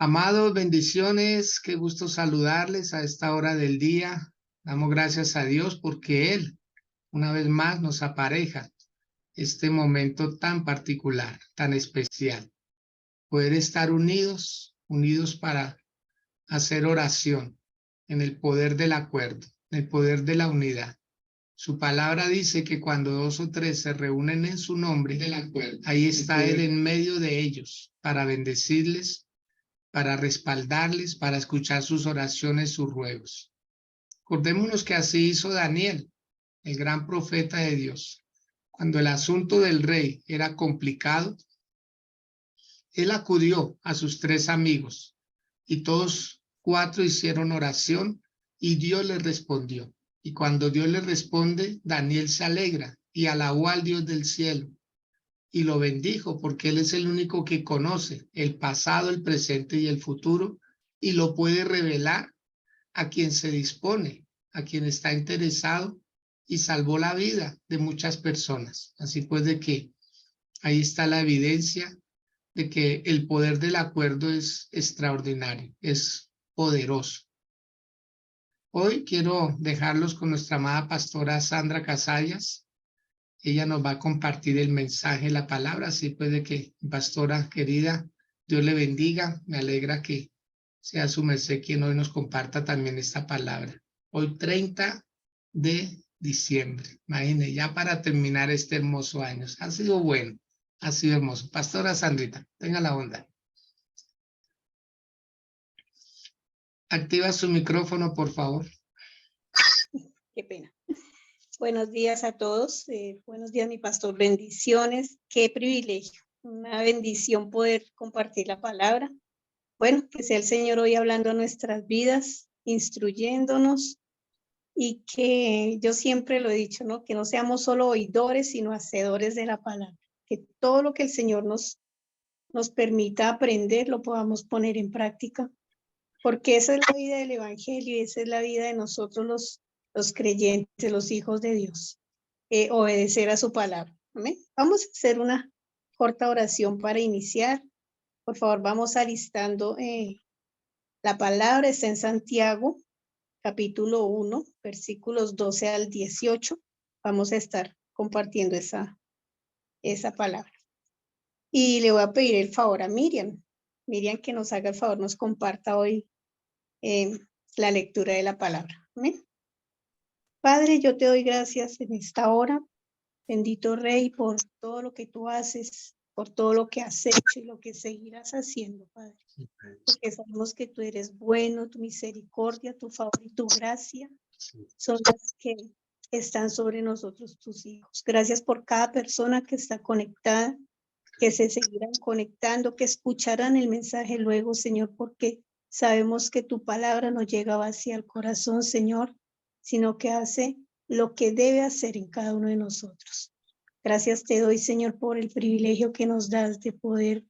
Amados, bendiciones, qué gusto saludarles a esta hora del día. Damos gracias a Dios porque Él, una vez más, nos apareja este momento tan particular, tan especial. Poder estar unidos para hacer oración en el poder del acuerdo, en el poder de la unidad. Su palabra dice que cuando dos o tres se reúnen en su nombre, ahí está Él en medio de ellos para bendecirles, para respaldarles, para escuchar sus oraciones, sus ruegos. Acordémonos que así hizo Daniel, el gran profeta de Dios. Cuando el asunto del rey era complicado, él acudió a sus tres amigos y todos cuatro hicieron oración y Dios les respondió. Y cuando Dios les responde, Daniel se alegra y alabó al Dios del cielo y lo bendijo porque Él es el único que conoce el pasado, el presente y el futuro y lo puede revelar a quien se dispone, a quien está interesado, y salvó la vida de muchas personas. Así pues de que ahí está la evidencia de que el poder del acuerdo es extraordinario, es poderoso. Hoy quiero dejarlos con nuestra amada pastora Sandra Casallas. Ella nos va a compartir el mensaje, la palabra, así pues de que, pastora querida, Dios le bendiga. Me alegra que sea su merced quien hoy nos comparta también esta palabra. Hoy 30 de diciembre, imagínense, ya para terminar este hermoso año. Ha sido bueno, ha sido hermoso. Pastora Sandrita, tenga la onda. Activa su micrófono, por favor. Qué pena. Buenos días a todos. Buenos días, mi pastor. Bendiciones. Qué privilegio. Una bendición poder compartir la palabra. Bueno, que sea el Señor hoy hablando a nuestras vidas, instruyéndonos y que yo siempre lo he dicho, ¿no? Que no seamos solo oidores, sino hacedores de la palabra. Que todo lo que el Señor nos permita aprender lo podamos poner en práctica. Porque esa es la vida del Evangelio y esa es la vida de nosotros los creyentes, los hijos de Dios, obedecer a su palabra. ¿Amén? Vamos a hacer una corta oración para iniciar. Por favor, vamos alistando la palabra. Está en Santiago, capítulo 1, versículos 12 al 18. Vamos a estar compartiendo esa palabra. Y le voy a pedir el favor a Miriam. Miriam, que nos haga el favor, nos comparta hoy la lectura de la palabra. ¿Amén? Padre, yo te doy gracias en esta hora, bendito Rey, por todo lo que tú haces, por todo lo que has hecho y lo que seguirás haciendo, Padre. Porque sabemos que tú eres bueno, tu misericordia, tu favor y tu gracia son las que están sobre nosotros, tus hijos. Gracias por cada persona que está conectada, que se seguirán conectando, que escucharán el mensaje luego, Señor, porque sabemos que tu palabra no llega vacía al corazón, Señor, sino que hace lo que debe hacer en cada uno de nosotros. Gracias te doy, Señor, por el privilegio que nos das de poder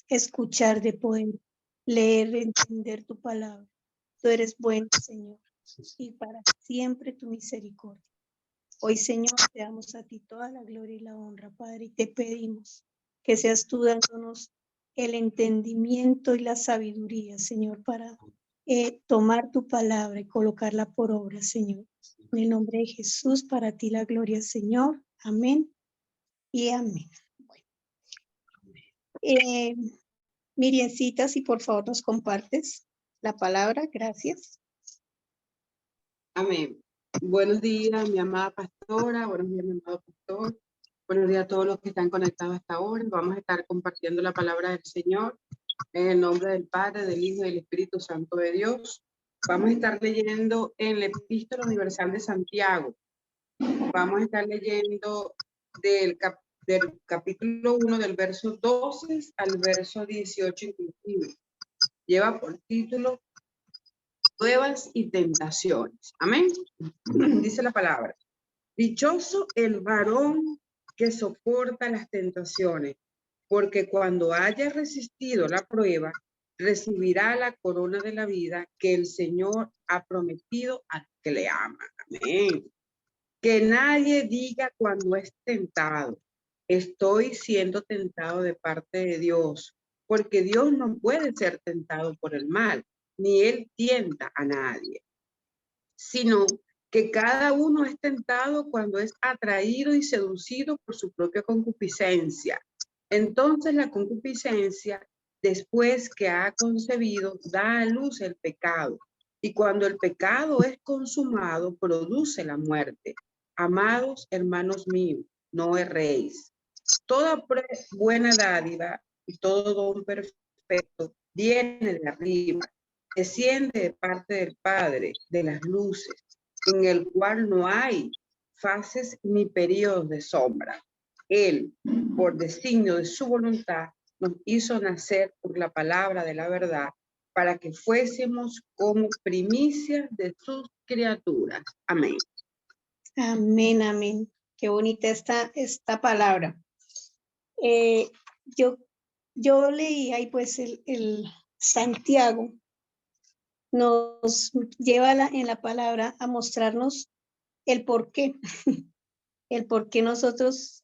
escuchar, de poder leer, entender tu palabra. Tú eres bueno, Señor, y para siempre tu misericordia. Hoy, Señor, te damos a ti toda la gloria y la honra, Padre, y te pedimos que seas tú dándonos el entendimiento y la sabiduría, Señor, para tomar tu palabra y colocarla por obra, Señor. En el nombre de Jesús, para ti la gloria, Señor. Amén y amén. Bueno. Miriamcita, si por favor nos compartes la palabra, gracias. Amén. Buenos días, mi amada pastora. Buenos días, mi amado pastor. Buenos días a todos los que están conectados hasta ahora. Vamos a estar compartiendo la palabra del Señor en el nombre del Padre, del Hijo y del Espíritu Santo de Dios. Vamos a estar leyendo en la Epístola Universal de Santiago. Vamos a estar leyendo del capítulo 1, del verso 12 al verso 18 inclusive. Lleva por título Pruebas y tentaciones. Amén. Dice la palabra. Dichoso el varón que soporta las tentaciones, porque cuando haya resistido la prueba, recibirá la corona de la vida que el Señor ha prometido al que le ama. Amén. Que nadie diga cuando es tentado, estoy siendo tentado de parte de Dios, porque Dios no puede ser tentado por el mal, ni Él tienta a nadie, sino que cada uno es tentado cuando es atraído y seducido por su propia concupiscencia. Entonces la concupiscencia, después que ha concebido, da a luz el pecado. Y cuando el pecado es consumado, produce la muerte. Amados hermanos míos, no erréis. Toda buena dádiva y todo don perfecto viene de arriba, desciende de parte del Padre de las luces, en el cual no hay fases ni periodos de sombra. Él, por designio de su voluntad, nos hizo nacer por la palabra de la verdad, para que fuésemos como primicias de sus criaturas. Amén. Amén, amén. Qué bonita esta palabra. Yo leí ahí pues el Santiago nos lleva en la palabra a mostrarnos el por qué, el por qué nosotros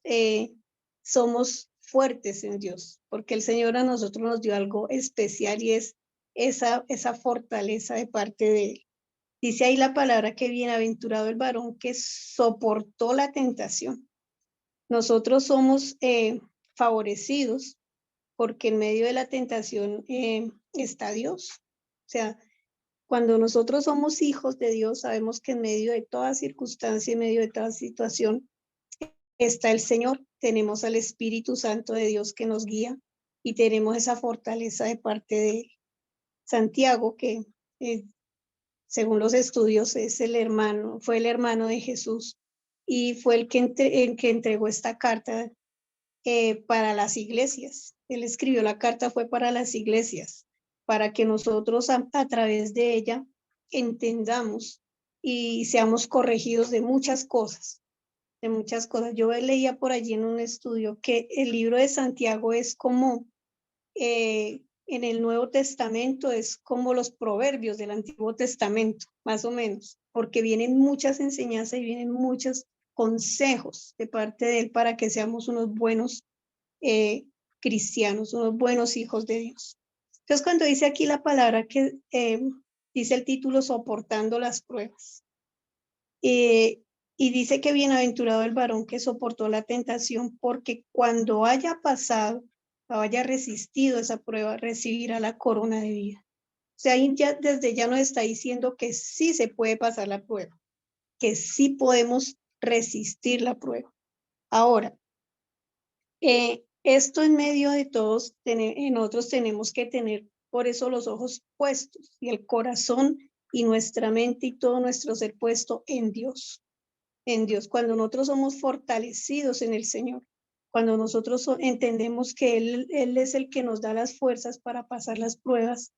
somos fuertes en Dios, porque el Señor a nosotros nos dio algo especial y es esa fortaleza de parte de Él. Dice ahí la palabra que bienaventurado el varón que soportó la tentación. Nosotros somos favorecidos porque en medio de la tentación está Dios. O sea, cuando nosotros somos hijos de Dios, sabemos que en medio de toda circunstancia, en medio de toda situación, está el Señor. Tenemos al Espíritu Santo de Dios que nos guía y tenemos esa fortaleza de parte de Él. Santiago, que según los estudios fue el hermano de Jesús y fue el que entregó esta carta para las iglesias. Él escribió la carta, fue para las iglesias, para que nosotros a través de ella entendamos y seamos corregidos de muchas cosas, de muchas cosas. Yo leía por allí en un estudio que el libro de Santiago es como, en el Nuevo Testamento, es como los proverbios del Antiguo Testamento, más o menos, porque vienen muchas enseñanzas y vienen muchos consejos de parte de él para que seamos unos buenos cristianos, unos buenos hijos de Dios. Entonces, cuando dice aquí la palabra que dice el título, soportando las pruebas, y dice que bienaventurado el varón que soportó la tentación, porque cuando haya pasado o haya resistido esa prueba, recibirá la corona de vida. O sea, ahí ya, desde ya nos está diciendo que sí se puede pasar la prueba, que sí podemos resistir la prueba. Ahora, esto en medio de todos, nosotros tenemos que tener por eso los ojos puestos y el corazón y nuestra mente y todo nuestro ser puesto en Dios. En Dios, cuando nosotros somos fortalecidos en el Señor, cuando nosotros entendemos que Él es el que nos da las fuerzas para pasar las pruebas,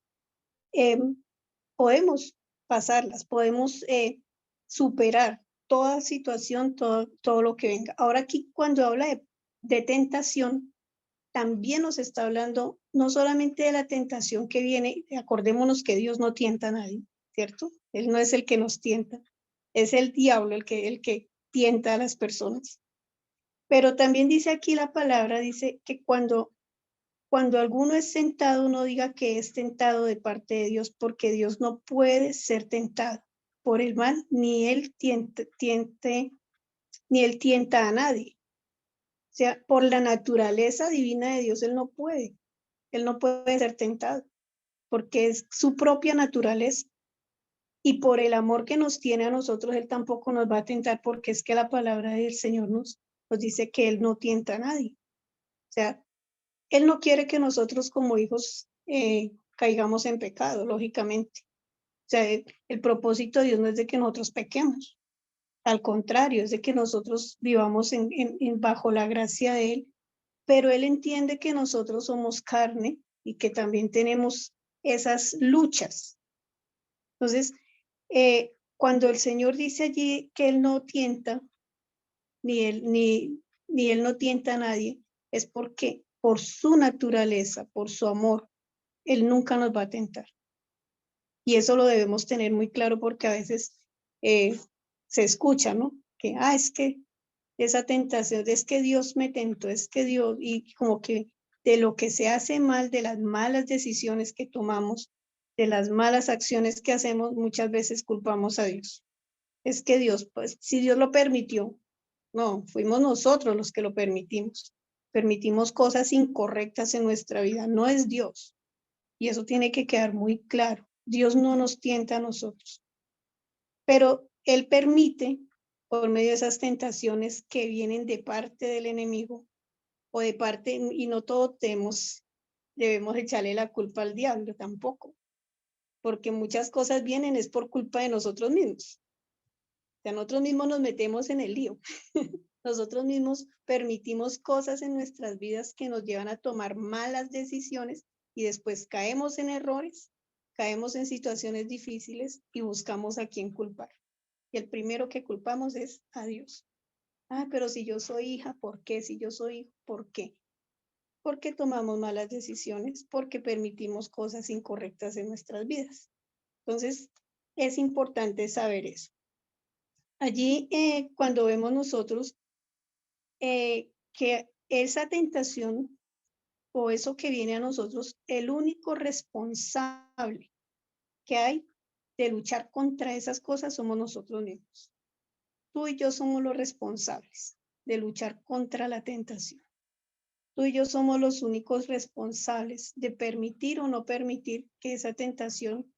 podemos pasarlas, podemos superar toda situación, todo lo que venga. Ahora aquí cuando habla de tentación, también nos está hablando no solamente de la tentación que viene, acordémonos que Dios no tienta a nadie, ¿cierto? Él no es el que nos tienta, es el diablo el que tienta a las personas. Pero también dice aquí la palabra, dice que cuando alguno es tentado, no diga que es tentado de parte de Dios, porque Dios no puede ser tentado por el mal, ni él tienta a nadie. O sea, por la naturaleza divina de Dios, él no puede ser tentado, porque es su propia naturaleza. Y por el amor que nos tiene a nosotros, él tampoco nos va a tentar, porque es que la palabra del Señor nos dice que él no tienta a nadie. O sea, él no quiere que nosotros como hijos caigamos en pecado, lógicamente. O sea, el propósito de Dios no es de que nosotros pequemos. Al contrario, es de que nosotros vivamos bajo la gracia de Él, pero Él entiende que nosotros somos carne y que también tenemos esas luchas. Entonces, cuando el Señor dice allí que Él no tienta, ni Él no tienta a nadie, es porque por su naturaleza, por su amor, Él nunca nos va a tentar. Y eso lo debemos tener muy claro porque a veces se escucha, ¿no? Que, es que esa tentación, es que Dios me tentó, es que Dios, y como que de lo que se hace mal, de las malas decisiones que tomamos, de las malas acciones que hacemos, muchas veces culpamos a Dios. Es que Dios, pues, si Dios lo permitió, no, fuimos nosotros los que lo permitimos. Permitimos cosas incorrectas en nuestra vida, no es Dios. Y eso tiene que quedar muy claro. Dios no nos tienta a nosotros, pero Él permite, por medio de esas tentaciones que vienen de parte del enemigo, o de parte, y no todos debemos echarle la culpa al diablo tampoco, porque muchas cosas vienen es por culpa de nosotros mismos. O sea, nosotros mismos nos metemos en el lío. Nosotros mismos permitimos cosas en nuestras vidas que nos llevan a tomar malas decisiones y después caemos en errores, caemos en situaciones difíciles y buscamos a quién culpar. Y el primero que culpamos es a Dios. Ah, pero si yo soy hija, ¿por qué? Si yo soy hijo, ¿por qué? Porque tomamos malas decisiones, porque permitimos cosas incorrectas en nuestras vidas. Entonces, es importante saber eso. Allí, cuando vemos nosotros que esa tentación o eso que viene a nosotros, el único responsable que hay de luchar contra esas cosas somos nosotros mismos. Tú y yo somos los responsables de luchar contra la tentación. Tú y yo somos los únicos responsables de permitir o no permitir que esa tentación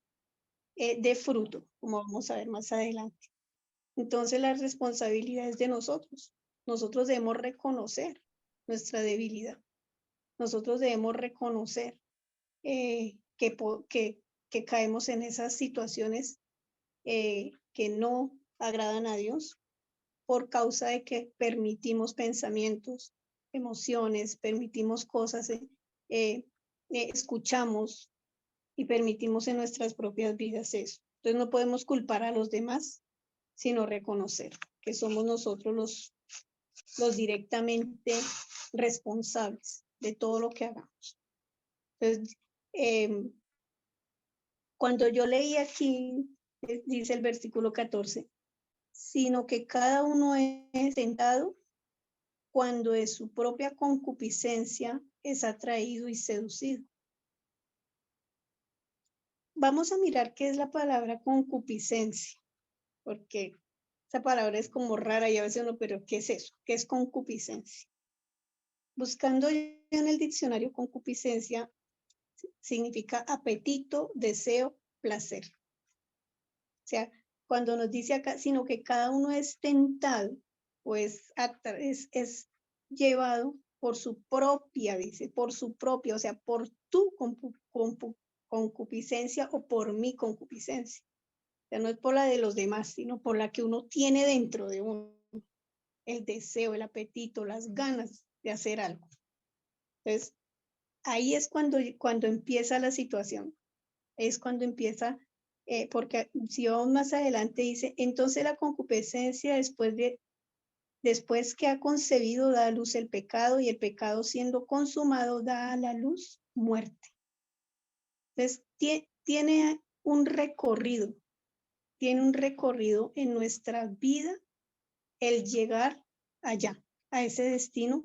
dé fruto, como vamos a ver más adelante. Entonces la responsabilidad es de nosotros. Nosotros debemos reconocer nuestra debilidad. Nosotros debemos reconocer que caemos en esas situaciones que no agradan a Dios por causa de que permitimos pensamientos, emociones, permitimos cosas, escuchamos y permitimos en nuestras propias vidas eso. Entonces no podemos culpar a los demás, sino reconocer que somos nosotros los directamente responsables de todo lo que hagamos. Entonces, cuando yo leí aquí, dice el versículo 14, sino que cada uno es tentado cuando de su propia concupiscencia es atraído y seducido. Vamos a mirar qué es la palabra concupiscencia, porque esa palabra es como rara y a veces uno, pero ¿qué es eso? ¿Qué es concupiscencia? Buscando en el diccionario, concupiscencia significa apetito, deseo, placer. O sea, cuando nos dice acá, sino que cada uno es tentado, pues es llevado por su propia, dice, por su propia, o sea, por tu concupiscencia o por mi concupiscencia. O sea, no es por la de los demás, sino por la que uno tiene dentro de uno, el deseo, el apetito, las ganas de hacer algo. Entonces, ahí es cuando empieza la situación, es cuando empieza, porque si vamos más adelante dice, entonces la concupiscencia después que ha concebido da a luz el pecado y el pecado siendo consumado da a la luz muerte. Entonces tiene un recorrido en nuestra vida el llegar allá, a ese destino.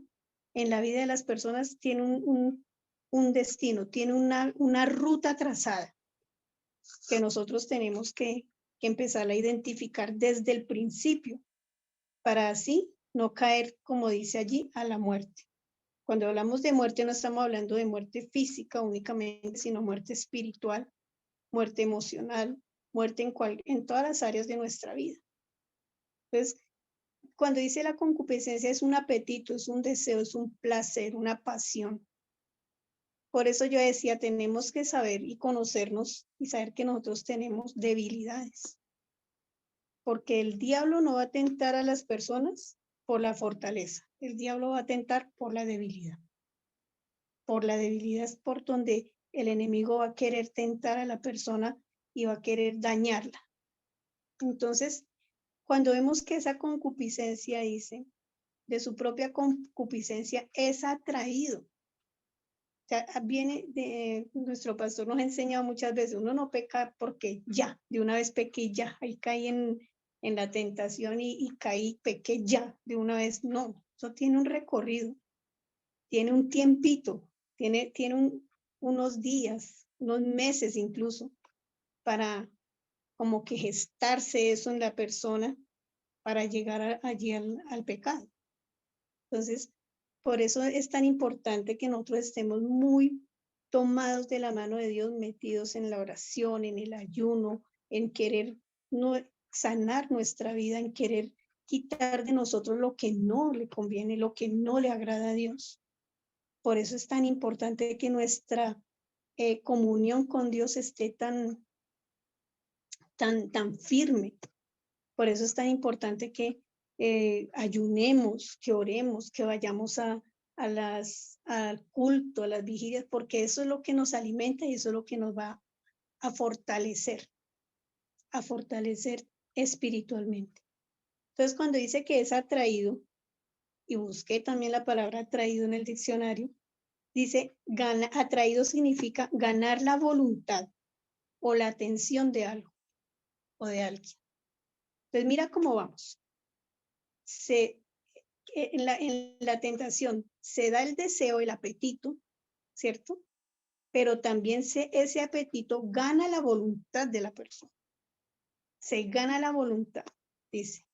En la vida de las personas tiene un destino, tiene una ruta trazada que nosotros tenemos que empezar a identificar desde el principio para así no caer, como dice allí, a la muerte. Cuando hablamos de muerte no estamos hablando de muerte física únicamente, sino muerte espiritual, muerte emocional, muerte en todas las áreas de nuestra vida. Entonces, cuando dice la concupiscencia es un apetito, es un deseo, es un placer, una pasión. Por eso yo decía, tenemos que saber y conocernos y saber que nosotros tenemos debilidades. Porque el diablo no va a tentar a las personas por la fortaleza. El diablo va a tentar por la debilidad. Por la debilidad es por donde el enemigo va a querer tentar a la persona y va a querer dañarla. Entonces, cuando vemos que esa concupiscencia dice, de su propia concupiscencia es atraído. O sea, nuestro pastor nos ha enseñado muchas veces, uno no peca porque ya, de una vez pequé y ya, ahí caí en la tentación y caí, pequé ya, de una vez. No, eso tiene un recorrido, tiene un tiempito Tiene unos días, unos meses incluso, para como que gestarse eso en la persona para llegar allí al pecado. Entonces, por eso es tan importante que nosotros estemos muy tomados de la mano de Dios, metidos en la oración, en el ayuno, en querer sanar nuestra vida, en querer quitar de nosotros lo que no le conviene, lo que no le agrada a Dios. Por eso es tan importante que nuestra comunión con Dios esté tan firme. Por eso es tan importante que ayunemos, que oremos, que vayamos al culto, a las vigilias, porque eso es lo que nos alimenta y eso es lo que nos va a fortalecer espiritualmente. Entonces, cuando dice que es atraído, y busqué también la palabra atraído en el diccionario, dice, atraído significa ganar la voluntad o la atención de algo o de alguien. Entonces, mira cómo vamos. En la tentación se da el deseo, el apetito, ¿cierto? Pero también ese apetito gana la voluntad de la persona. Se gana la voluntad, dice,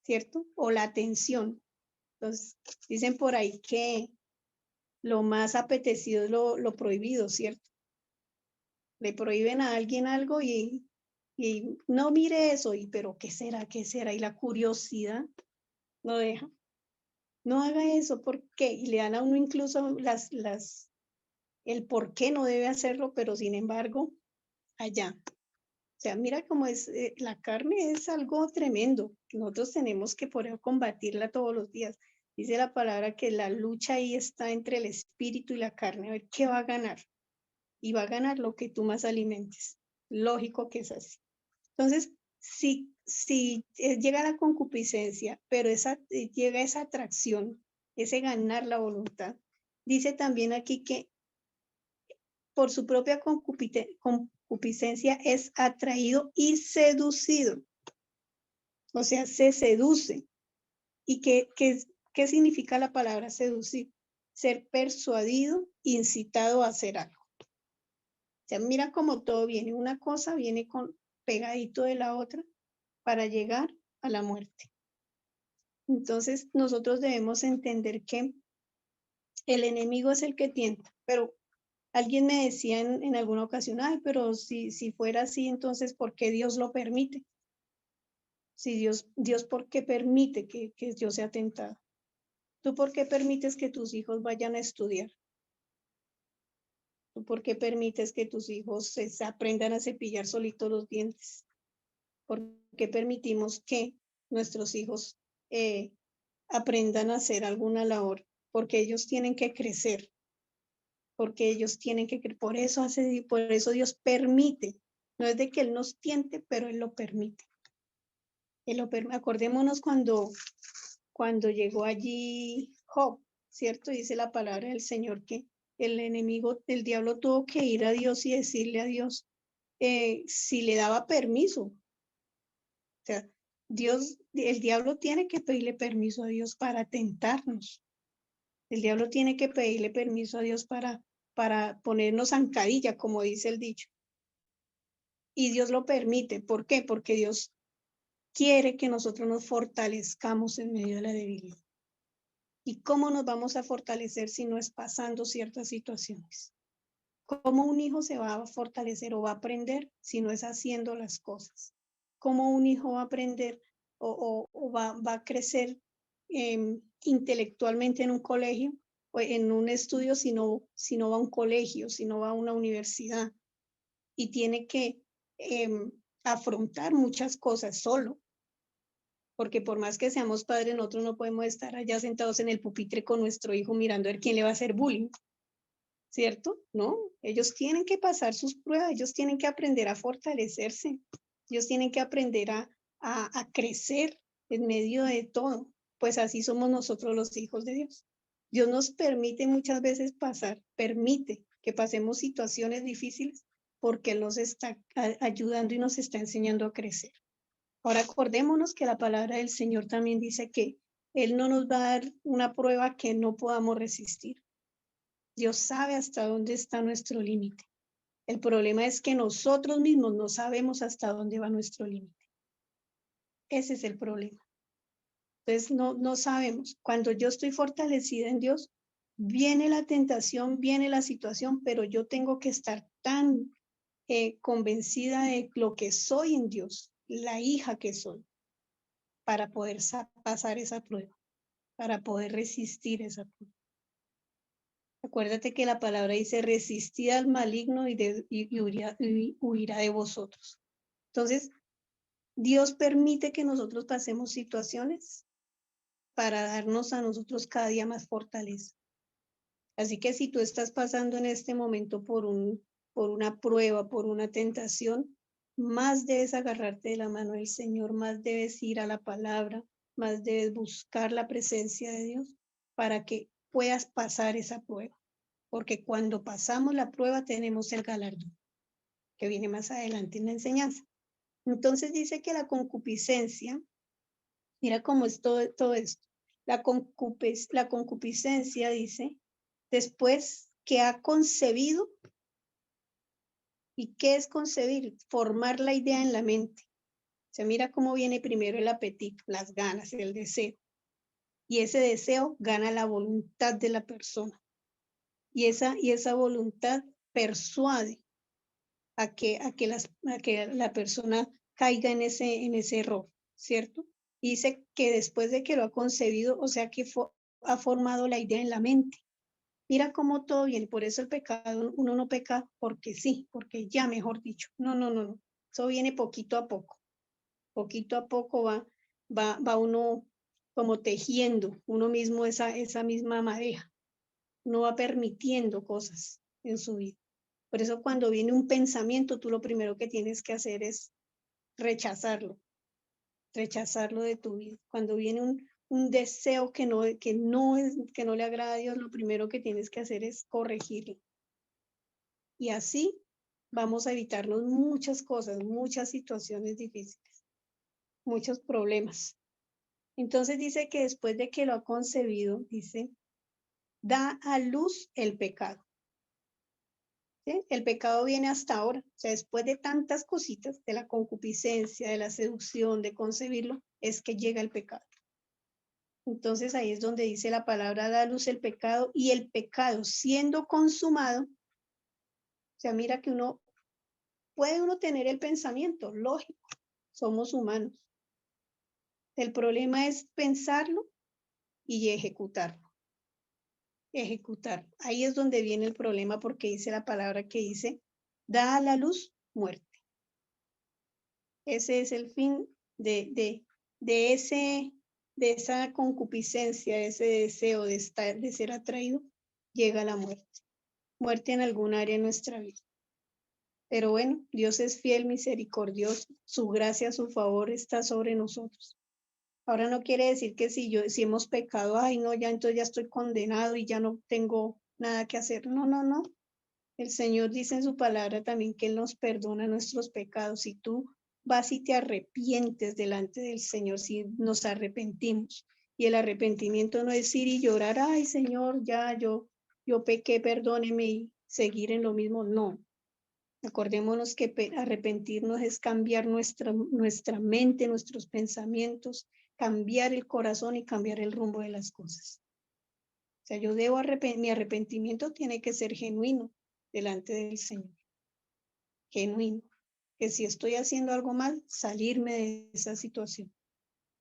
¿cierto? O la atención. Entonces, dicen por ahí que lo más apetecido es lo prohibido, ¿cierto? Le prohíben a alguien algo y no mire eso, pero ¿qué será? ¿Qué será? Y la curiosidad no deja. No haga eso, ¿por qué? Y le dan a uno incluso el por qué no debe hacerlo, pero sin embargo, allá. O sea, mira cómo es, la carne es algo tremendo. Nosotros tenemos que poder combatirla todos los días. Dice la palabra que la lucha ahí está entre el espíritu y la carne. A ver, ¿qué va a ganar? Y va a ganar lo que tú más alimentes. Lógico que es así. Entonces, si llega la concupiscencia, pero llega esa atracción, ese ganar la voluntad, dice también aquí que por su propia concupiscencia es atraído y seducido. O sea, se seduce. ¿Y qué significa la palabra seducir? Ser persuadido, incitado a hacer algo. O sea, mira cómo todo viene. Una cosa viene pegadito de la otra para llegar a la muerte. Entonces, nosotros debemos entender que el enemigo es el que tienta, pero alguien me decía en alguna ocasión, ay, pero si fuera así, entonces, ¿por qué Dios lo permite? Si Dios, ¿por qué permite que yo sea tentado? ¿Tú por qué permites que tus hijos vayan a estudiar? ¿Tú por qué permites que tus hijos aprendan a cepillar solitos los dientes? ¿Por qué permitimos que nuestros hijos aprendan a hacer alguna labor? Porque ellos tienen que crecer. Porque ellos tienen que crecer. Por eso Dios permite. No es de que Él nos tiente, pero Él lo permite. Acordémonos cuando llegó allí Job, ¿cierto? Dice la palabra del Señor que el enemigo, el diablo tuvo que ir a Dios y decirle a Dios si le daba permiso. O sea, el diablo tiene que pedirle permiso a Dios para tentarnos. El diablo tiene que pedirle permiso a Dios para ponernos zancadilla, como dice el dicho. Y Dios lo permite. ¿Por qué? Porque Dios quiere que nosotros nos fortalezcamos en medio de la debilidad. ¿Y cómo nos vamos a fortalecer si no es pasando ciertas situaciones? ¿Cómo un hijo se va a fortalecer o va a aprender si no es haciendo las cosas? ¿Cómo un hijo va a aprender o va a crecer intelectualmente en un colegio o en un estudio si no va a un colegio, si no va a una universidad? Y tiene que afrontar muchas cosas solo. Porque por más que seamos padres, nosotros no podemos estar allá sentados en el pupitre con nuestro hijo mirando a ver quién le va a hacer bullying, ¿cierto? No, ellos tienen que pasar sus pruebas, ellos tienen que aprender a fortalecerse, ellos tienen que aprender a crecer en medio de todo, pues así somos nosotros los hijos de Dios. Dios nos permite muchas veces permite que pasemos situaciones difíciles porque Él nos está ayudando y nos está enseñando a crecer. Ahora acordémonos que la palabra del Señor también dice que Él no nos va a dar una prueba que no podamos resistir. Dios sabe hasta dónde está nuestro límite. El problema es que nosotros mismos no sabemos hasta dónde va nuestro límite. Ese es el problema. Entonces no sabemos. Cuando yo estoy fortalecida en Dios, viene la tentación, viene la situación, pero yo tengo que estar tan convencida de lo que soy en Dios, la hija que soy, para poder pasar esa prueba, para poder resistir esa prueba. Acuérdate que la palabra dice, resistid al maligno y huirá de vosotros. Entonces, Dios permite que nosotros pasemos situaciones para darnos a nosotros cada día más fortaleza. Así que si tú estás pasando en este momento por una prueba, por una tentación, más debes agarrarte de la mano del Señor, más debes ir a la palabra, más debes buscar la presencia de Dios para que puedas pasar esa prueba. Porque cuando pasamos la prueba tenemos el galardón, que viene más adelante en la enseñanza. Entonces dice que la concupiscencia, mira cómo es todo esto. La concupiscencia dice, después que ha concebido, ¿y qué es concebir? Formar la idea en la mente. O sea, mira cómo viene primero el apetito, las ganas, el deseo. Y ese deseo gana la voluntad de la persona. Y esa voluntad persuade a que la persona caiga en ese error, ¿cierto? Y dice que después de que lo ha concebido, o sea que ha formado la idea en la mente. Mira cómo todo viene, por eso el pecado, uno no peca porque sí, porque ya, mejor dicho. No. Eso viene poquito a poco. Poquito a poco va uno como tejiendo uno mismo esa misma madeja. Uno va permitiendo cosas en su vida. Por eso cuando viene un pensamiento, tú lo primero que tienes que hacer es rechazarlo de tu vida. Cuando viene un deseo que no le agrada a Dios, lo primero que tienes que hacer es corregirlo. Y así vamos a evitarnos muchas cosas, muchas situaciones difíciles, muchos problemas. Entonces dice que después de que lo ha concebido, dice, da a luz el pecado. ¿Sí? El pecado viene hasta ahora, o sea, después de tantas cositas, de la concupiscencia, de la seducción, de concebirlo, es que llega el pecado. Entonces ahí es donde dice la palabra, da a luz el pecado, y el pecado siendo consumado, o sea, mira que puede tener el pensamiento, lógico, somos humanos. El problema es pensarlo y ejecutarlo. Ahí es donde viene el problema, porque dice la palabra que dice, da a la luz muerte. Ese es el fin de esa concupiscencia, ese deseo de ser atraído, llega la muerte. Muerte en algún área de nuestra vida. Pero bueno, Dios es fiel, misericordioso, su gracia, su favor está sobre nosotros. Ahora no quiere decir que si hemos pecado, ay no, ya entonces ya estoy condenado y ya no tengo nada que hacer. No. El Señor dice en su palabra también que Él nos perdona nuestros pecados. Si tú vas y te arrepientes delante del Señor, si nos arrepentimos. Y el arrepentimiento no es ir y llorar, ay Señor, ya yo pequé, perdóneme, y seguir en lo mismo. No. Acordémonos que arrepentirnos es cambiar nuestra mente, nuestros pensamientos, cambiar el corazón y cambiar el rumbo de las cosas. O sea, mi arrepentimiento tiene que ser genuino delante del Señor. Genuino. Que si estoy haciendo algo mal, salirme de esa situación.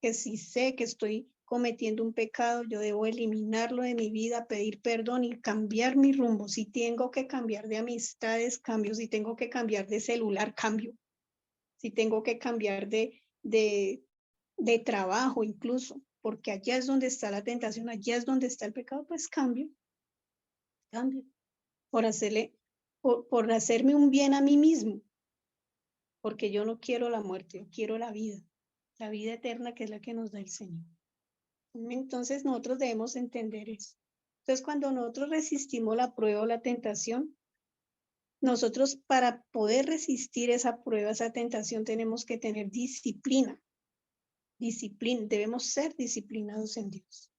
Que si sé que estoy cometiendo un pecado, yo debo eliminarlo de mi vida, pedir perdón y cambiar mi rumbo. Si tengo que cambiar de amistades, cambio. Si tengo que cambiar de celular, cambio. Si tengo que cambiar de trabajo incluso, porque allá es donde está la tentación, allá es donde está el pecado, pues cambio. Por hacerme un bien a mí mismo, porque yo no quiero la muerte, yo quiero la vida eterna, que es la que nos da el Señor. Entonces nosotros debemos entender eso. Entonces cuando nosotros resistimos la prueba o la tentación, nosotros para poder resistir esa prueba, esa tentación, tenemos que tener disciplina. Debemos ser disciplinados en Dios.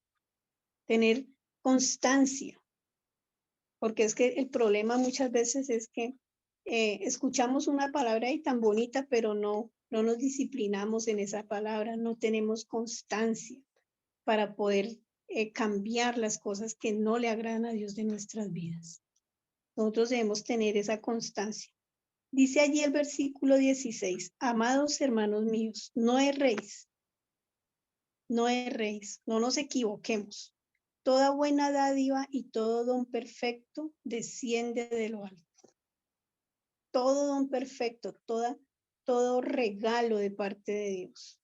Tener constancia. Porque es que el problema muchas veces es que escuchamos una palabra ahí tan bonita, pero no nos disciplinamos en esa palabra, no tenemos constancia para poder cambiar las cosas que no le agradan a Dios de nuestras vidas. Nosotros debemos tener esa constancia. Dice allí el versículo 16, amados hermanos míos, no erréis, no erréis, no nos equivoquemos. Toda buena dádiva y todo don perfecto desciende de lo alto. Todo don perfecto, todo regalo de parte de Dios.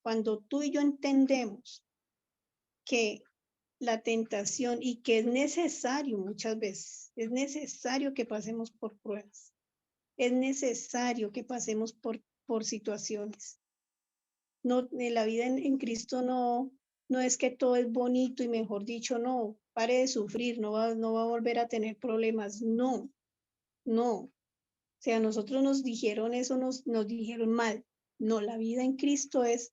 Cuando tú y yo entendemos que la tentación y que es necesario muchas veces, es necesario que pasemos por pruebas, es necesario que pasemos por situaciones. No, en la vida en Cristo no es que todo es bonito y mejor dicho, no, pare de sufrir, no va a volver a tener problemas, no. O sea, nosotros nos dijeron eso, nos dijeron mal. No, la vida en Cristo es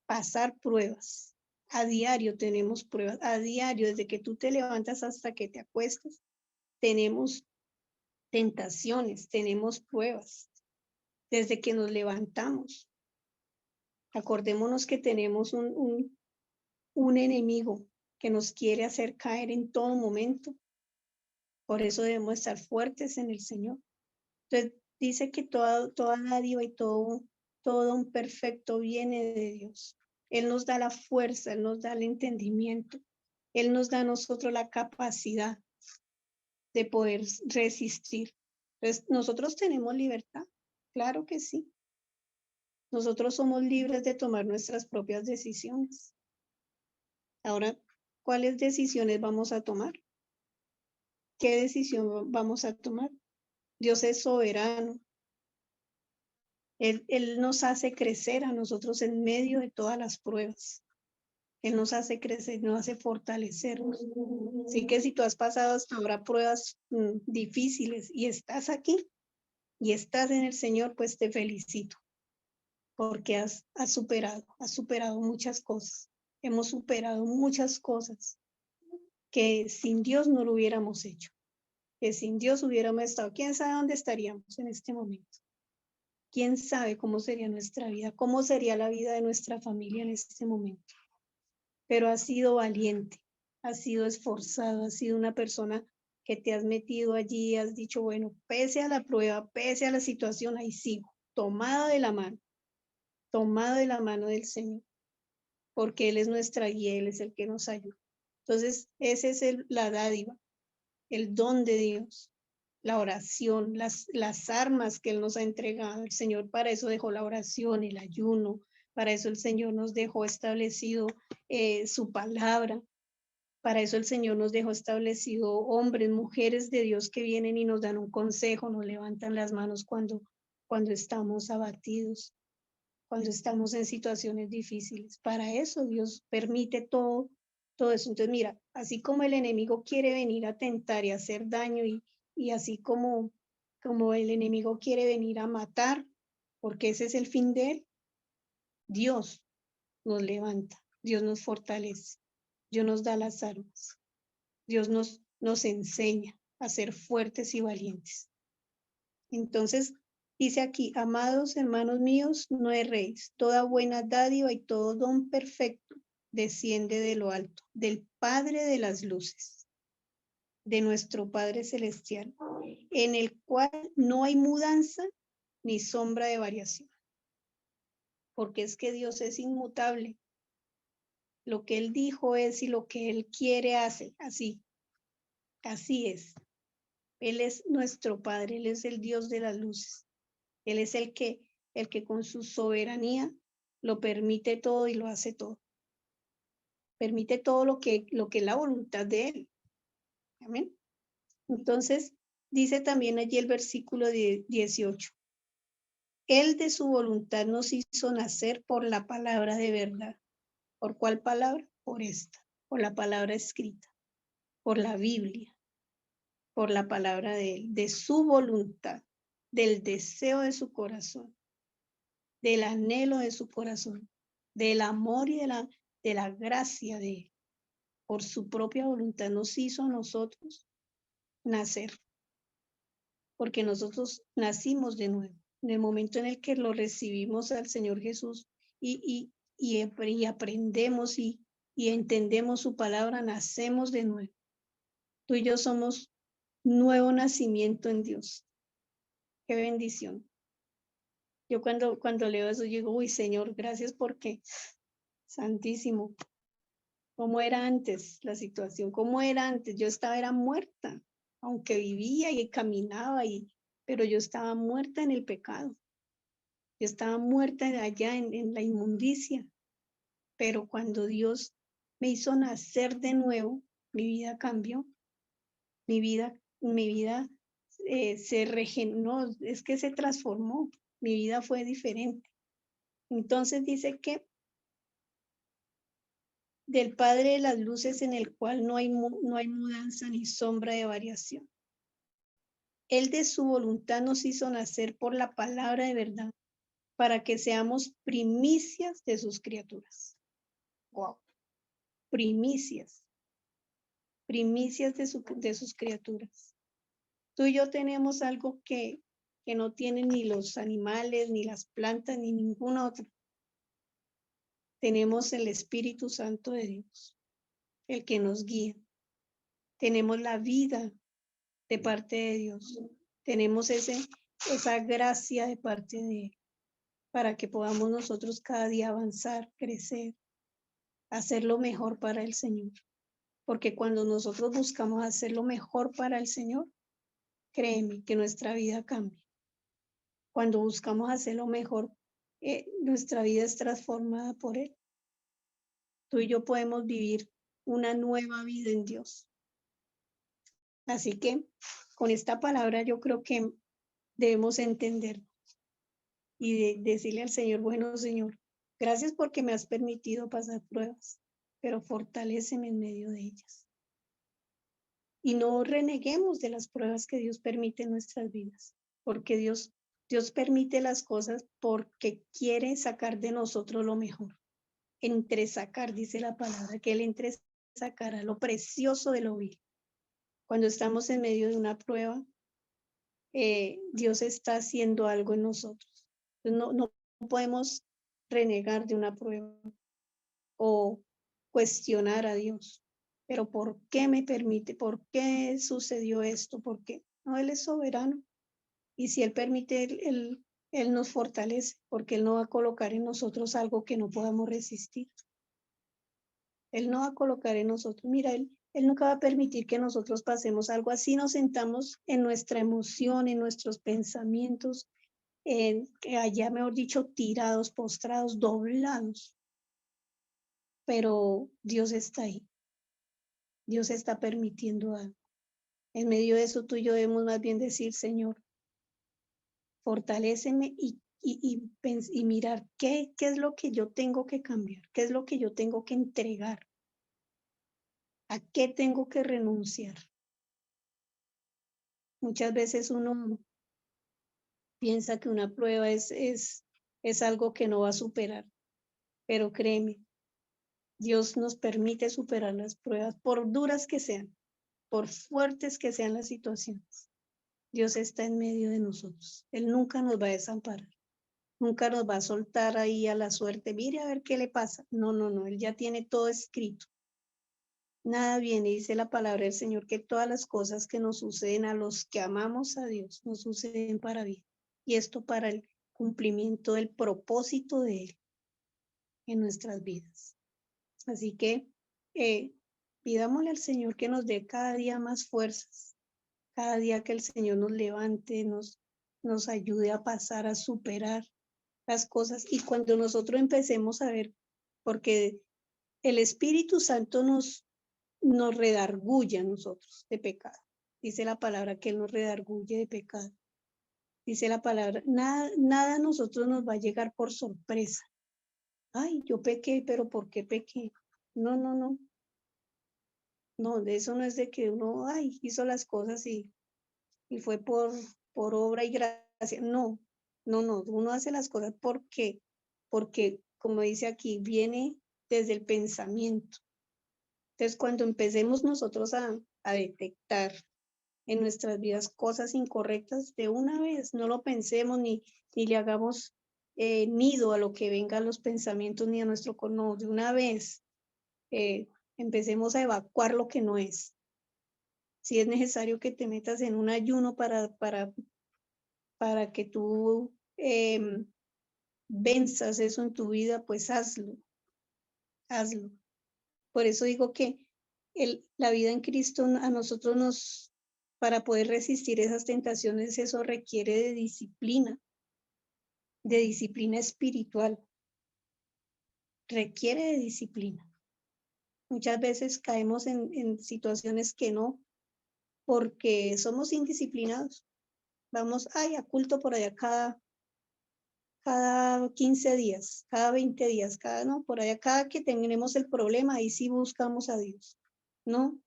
pasar pruebas. A diario tenemos pruebas, a diario, desde que tú te levantas hasta que te acuestas, tenemos tentaciones, tenemos pruebas, desde que nos levantamos. Acordémonos que tenemos un enemigo que nos quiere hacer caer en todo momento. Por eso debemos estar fuertes en el Señor. Entonces, dice que toda dádiva y todo un perfecto viene de Dios. Él nos da la fuerza, Él nos da el entendimiento, Él nos da a nosotros la capacidad de poder resistir. Entonces, nosotros tenemos libertad, claro que sí. Nosotros somos libres de tomar nuestras propias decisiones. Ahora, ¿cuáles decisiones vamos a tomar? ¿Qué decisión vamos a tomar? Dios es soberano. Él nos hace crecer a nosotros en medio de todas las pruebas. Él nos hace crecer, nos hace fortalecernos. Así que si tú has pasado hasta ahora pruebas difíciles y estás aquí y estás en el Señor, pues te felicito, porque has superado muchas cosas. Hemos superado muchas cosas que sin Dios no lo hubiéramos hecho. Que sin Dios hubiéramos estado, quién sabe dónde estaríamos en este momento. ¿Quién sabe cómo sería nuestra vida? ¿Cómo sería la vida de nuestra familia en este momento? Pero has sido valiente, has sido esforzado, has sido una persona que te has metido allí, has dicho, bueno, pese a la prueba, pese a la situación, ahí sigo, tomado de la mano del Señor, porque Él es nuestra guía, Él es el que nos ayuda. Entonces, esa es la dádiva, el don de Dios. La oración, las armas que Él nos ha entregado. El Señor para eso dejó la oración, el ayuno, para eso el Señor nos dejó establecido su palabra, para eso el Señor nos dejó establecido hombres, mujeres de Dios que vienen y nos dan un consejo, nos levantan las manos cuando estamos abatidos, cuando estamos en situaciones difíciles. Para eso Dios permite todo eso. Entonces, mira, así como el enemigo quiere venir a tentar y hacer daño y así como el enemigo quiere venir a matar, porque ese es el fin de él, Dios nos levanta, Dios nos fortalece, Dios nos da las armas, Dios nos enseña a ser fuertes y valientes. Entonces, dice aquí, amados hermanos míos, no erréis, toda buena dádiva y todo don perfecto desciende de lo alto, del Padre de las luces, de nuestro Padre Celestial, en el cual no hay mudanza ni sombra de variación. Porque es que Dios es inmutable. Lo que Él dijo es y lo que Él quiere hace, así es. Él es nuestro Padre, Él es el Dios de las luces. Él es el que con su soberanía lo permite todo y lo hace todo. Permite todo lo que es la voluntad de Él. Amén. Entonces, dice también allí el versículo 18. Él de su voluntad nos hizo nacer por la palabra de verdad. ¿Por cuál palabra? Por esta, por la palabra escrita, por la Biblia, por la palabra de Él, de su voluntad, del deseo de su corazón, del anhelo de su corazón, del amor y de la gracia de Él. Por su propia voluntad nos hizo a nosotros nacer, porque nosotros nacimos de nuevo. En el momento en el que lo recibimos al Señor Jesús y aprendemos y entendemos su palabra, nacemos de nuevo. Tú y yo somos nuevo nacimiento en Dios. Qué bendición. Yo cuando leo eso, digo, uy, Señor, gracias porque, santísimo, ¿cómo era antes la situación? ¿Cómo era antes? Yo era muerta, aunque vivía y caminaba, pero yo estaba muerta en el pecado. Yo estaba muerta allá en la inmundicia. Pero cuando Dios me hizo nacer de nuevo, mi vida cambió. Mi vida se regeneró, es que se transformó. Mi vida fue diferente. Entonces dice que del Padre de las luces, en el cual no hay mudanza ni sombra de variación. Él de su voluntad nos hizo nacer por la palabra de verdad, para que seamos primicias de sus criaturas. Wow. Primicias de sus criaturas. Tú y yo tenemos algo que no tienen ni los animales, ni las plantas, ni ninguna otra. Tenemos el Espíritu Santo de Dios, el que nos guía. Tenemos la vida de parte de Dios. Tenemos esa gracia de parte de Él, para que podamos nosotros cada día avanzar, crecer, hacer lo mejor para el Señor. Porque cuando nosotros buscamos hacer lo mejor para el Señor, créeme que nuestra vida cambia. Cuando buscamos hacer lo mejor, nuestra vida es transformada por Él. Tú y yo podemos vivir una nueva vida en Dios. Así que con esta palabra yo creo que debemos entender y decirle al Señor, bueno, Señor, gracias porque me has permitido pasar pruebas, pero fortaléceme en medio de ellas. Y no reneguemos de las pruebas que Dios permite en nuestras vidas, porque Dios permite las cosas porque quiere sacar de nosotros lo mejor. Entresacar, dice la palabra, que Él entresacará lo precioso de lo vil. Cuando estamos en medio de una prueba, Dios está haciendo algo en nosotros. No podemos renegar de una prueba o cuestionar a Dios. Pero ¿por qué me permite? ¿Por qué sucedió esto? ¿Por qué? No, Él es soberano. Y si Él permite, Él nos fortalece, porque Él no va a colocar en nosotros algo que no podamos resistir. Él no va a colocar en nosotros, mira, Él nunca va a permitir que nosotros pasemos algo así. Nos sentamos en nuestra emoción, en nuestros pensamientos, allá, mejor dicho, tirados, postrados, doblados. Pero Dios está ahí. Dios está permitiendo algo. En medio de eso tú y yo debemos más bien decir, Señor, fortaléceme y mirar qué es lo que yo tengo que cambiar, qué es lo que yo tengo que entregar, a qué tengo que renunciar. Muchas veces uno piensa que una prueba es algo que no va a superar, pero créeme, Dios nos permite superar las pruebas, por duras que sean, por fuertes que sean las situaciones. Dios está en medio de nosotros. Él nunca nos va a desamparar, nunca nos va a soltar ahí a la suerte. Mire a ver qué le pasa. No, Él ya tiene todo escrito. Nada viene, dice la palabra del Señor, que todas las cosas que nos suceden a los que amamos a Dios nos suceden para bien. Y esto para el cumplimiento del propósito de Él en nuestras vidas. Así que pidámosle al Señor que nos dé cada día más fuerzas, cada día que el Señor nos levante, nos ayude a pasar, a superar las cosas. Y cuando nosotros empecemos a ver, porque el Espíritu Santo nos redarguye a nosotros de pecado. Dice la palabra que Él nos redarguye de pecado. Dice la palabra, nada a nosotros nos va a llegar por sorpresa. Ay, yo pequé, pero ¿por qué pequé? No, de eso no es de que uno, hizo las cosas y fue por obra y gracia. No, uno hace las cosas porque, como dice aquí, viene desde el pensamiento. Entonces, cuando empecemos nosotros a detectar en nuestras vidas cosas incorrectas de una vez. No lo pensemos ni le hagamos nido a lo que vengan los pensamientos ni a nuestro no, de una vez empecemos a evacuar lo que no es. Si es necesario que te metas en un ayuno para que tú venzas eso en tu vida, pues hazlo. Por eso digo que la vida en Cristo a nosotros para poder resistir esas tentaciones, eso requiere de disciplina espiritual. Requiere de disciplina. Muchas veces caemos en situaciones que no, porque somos indisciplinados. Vamos, a culto por allá cada 15 días, cada 20 días, por allá cada que tenemos el problema, ahí sí buscamos a Dios. No,